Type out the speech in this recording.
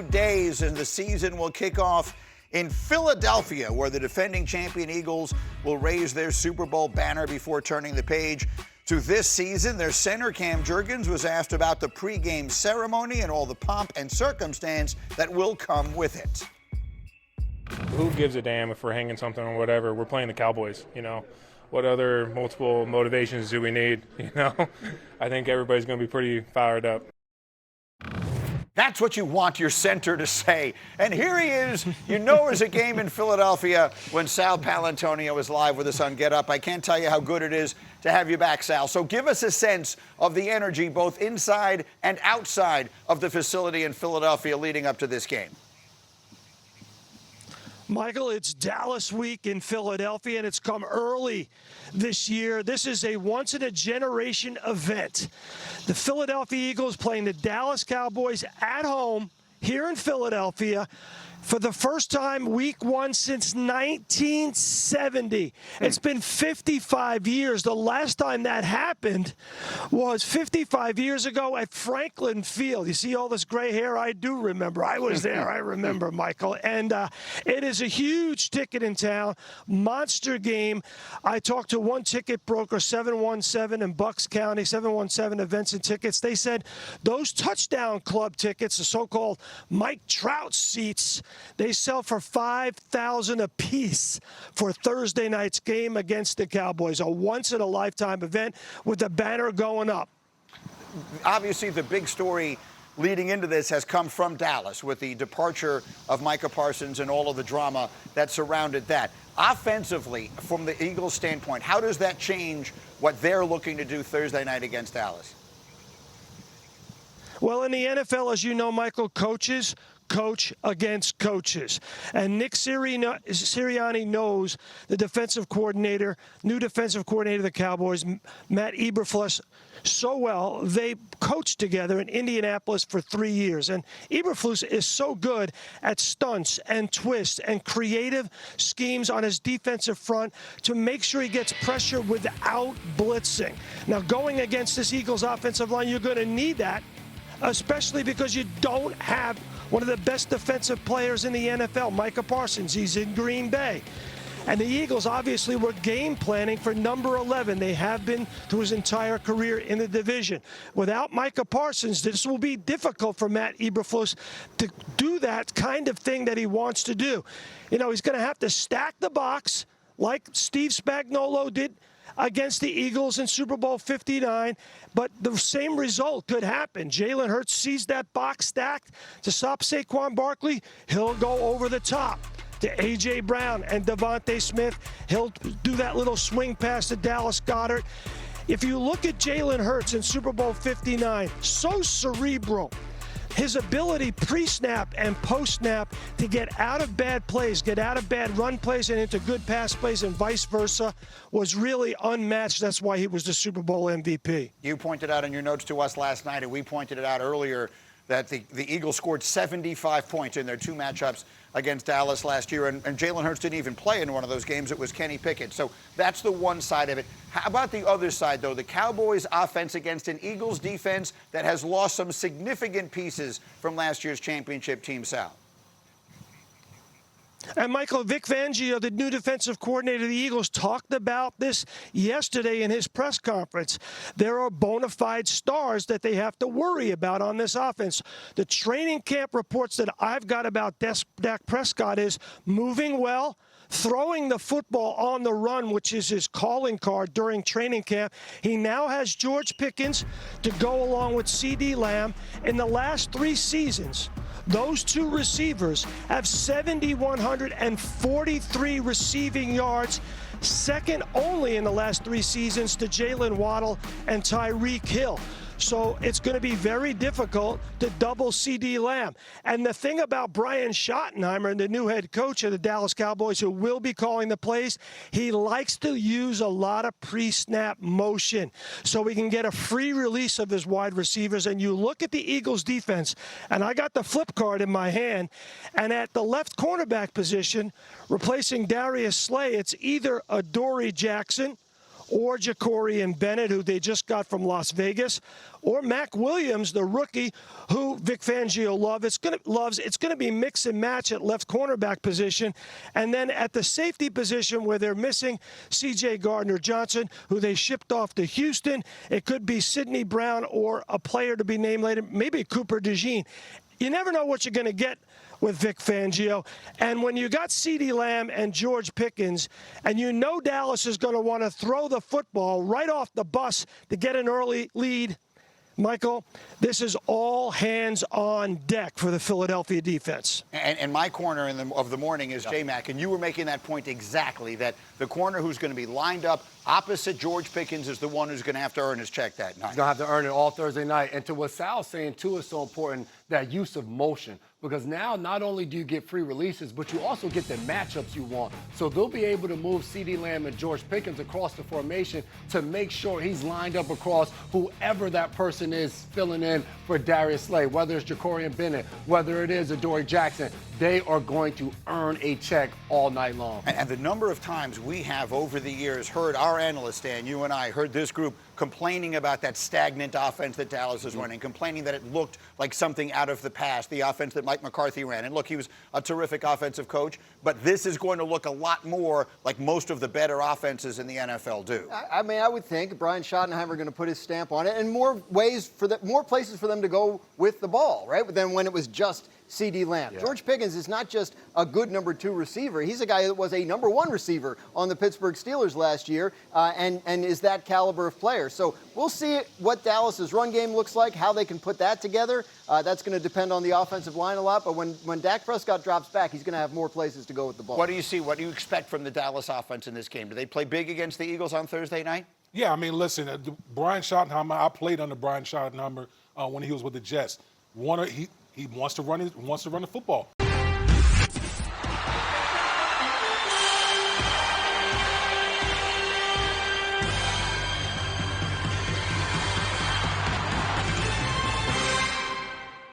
few days, and the season will kick off in Philadelphia, where the defending champion Eagles will raise their Super Bowl banner before turning the page to this season. Their center, Cam Jurgens, was asked about the pregame ceremony and all the pomp and circumstance that will come with it. Who gives a damn if we're hanging something or whatever? We're playing the Cowboys, you know. What other multiple motivations do we need, you know? I think everybody's going to be pretty fired up. That's what you want your center to say. And here he is. You know there's a game in Philadelphia when Sal Paolantonio is live with us on Get Up. I can't tell you how good it is to have you back, Sal. So give us a sense of the energy both inside and outside of the facility in Philadelphia leading up to this game. Michael, it's Dallas week in Philadelphia, and it's come early this year. This is a once-in-a-generation event. The Philadelphia Eagles playing the Dallas Cowboys at home here in Philadelphia for the first time week one since 1970. It's been 55 years. The last time that happened was 55 years ago at Franklin Field. You see all this gray hair? I do remember. I was there. I remember, Michael. And it is a huge ticket in town, monster game. I talked to one ticket broker, 717 in Bucks County, 717 Events and Tickets. They said those touchdown club tickets, the so-called Mike Trout seats, they sell for $5,000 a piece for Thursday night's game against the Cowboys, a once-in-a-lifetime event with the banner going up. Obviously, the big story leading into this has come from Dallas with the departure of Micah Parsons and all of the drama that surrounded that. Offensively, from the Eagles' standpoint, how does that change what they're looking to do Thursday night against Dallas? Well, in the NFL, as you know, Michael, coaches coach against coaches. And Nick Sirianni knows the defensive coordinator, new defensive coordinator of the Cowboys, Matt Eberflus, so well. They coached together in Indianapolis for 3 years. And Eberflus is so good at stunts and twists and creative schemes on his defensive front to make sure he gets pressure without blitzing. Now, going against this Eagles offensive line, you're going to need that, especially because you don't have one of the best defensive players in the NFL, Micah Parsons. He's in Green Bay. And the Eagles obviously were game planning for number 11. They have been through his entire career in the division. Without Micah Parsons, this will be difficult for Matt Eberflus to do that kind of thing that he wants to do. You know, he's going to have to stack the box like Steve Spagnuolo did against the Eagles in Super Bowl 59, but the same result could happen. Jalen Hurts sees that box stacked to stop Saquon Barkley. He'll go over the top to A.J. Brown and Devontae Smith. He'll do that little swing pass to Dallas Goedert. If you look at Jalen Hurts in Super Bowl 59, so cerebral. His ability pre-snap and post-snap to get out of bad plays, get out of bad run plays and into good pass plays and vice versa was really unmatched. That's why he was the Super Bowl MVP. You pointed out in your notes to us last night, and we pointed it out earlier, that the Eagles scored 75 points in their two matchups against Dallas last year, and Jalen Hurts didn't even play in one of those games. It was Kenny Pickett. So that's the one side of it. How about the other side, though? The Cowboys' offense against an Eagles defense that has lost some significant pieces from last year's championship team, Sal. And Michael, Vic Fangio, the new defensive coordinator of the Eagles, talked about this yesterday in his press conference. There are bona fide stars that they have to worry about on this offense. The training camp reports that I've got about Dak Prescott is moving well, throwing the football on the run, which is his calling card during training camp. He now has George Pickens to go along with C.D. Lamb. In the last 3 seasons, those two receivers have 7,143 receiving yards, second only in the last 3 seasons to Jalen Waddle and Tyreek Hill. So it's going to be very difficult to double C.D. Lamb. And the thing about Brian Schottenheimer, the new head coach of the Dallas Cowboys, who will be calling the plays, he likes to use a lot of pre-snap motion so he can get a free release of his wide receivers. And you look at the Eagles defense, and I got the flip card in my hand, and at the left cornerback position, replacing Darius Slay, it's either Adoree Jackson or Jacory and Bennett, who they just got from Las Vegas, or Mac Williams, the rookie, who Vic Fangio loves. It's going to be mix and match at left cornerback position. And then at the safety position where they're missing C.J. Gardner-Johnson, who they shipped off to Houston, it could be Sidney Brown or a player to be named later, maybe Cooper DeJean. You never know what you're going to get with Vic Fangio. And when you got CeeDee Lamb and George Pickens, and you know Dallas is going to want to throw the football right off the bus to get an early lead, Michael, this is all hands on deck for the Philadelphia defense. And my corner of the morning is J-Mac, and you were making that point exactly, that the corner who's going to be lined up opposite George Pickens is the one who's going to have to earn his check that night. He's going to have to earn it all Thursday night. And to what Sal's saying, too, is so important, that use of motion. Because now not only do you get free releases, but you also get the matchups you want. So they'll be able to move CeeDee Lamb and George Pickens across the formation to make sure he's lined up across whoever that person is filling in for Darius Slay, whether it's Jacory Bennett, whether it is Adoree Jackson. They are going to earn a check all night long. And the number of times we have over the years heard our analysts, Dan, you and I, heard this group complaining about that stagnant offense that Dallas is running, complaining that it looked like something out of the past, the offense that Mike McCarthy ran. And look, he was a terrific offensive coach, but this is going to look a lot more like most of the better offenses in the NFL do. I mean, I would think Brian Schottenheimer going to put his stamp on it, and more places for them to go with the ball, right? Than when it was just CeeDee Lamb. Yeah. George Pickens is not just a good number 2 receiver. He's a guy that was a number 1 receiver on the Pittsburgh Steelers last year, and is that caliber of player. So we'll see what Dallas's run game looks like, how they can put that together. That's going to depend on the offensive line a lot. But when Dak Prescott drops back, he's going to have more places to go with the ball. What do you see? What do you expect from the Dallas offense in this game? Do they play big against the Eagles on Thursday night? Yeah, I mean, listen, Brian Schottenheimer, I played under Brian Schottenheimer when he was with the Jets. He wants to run the football.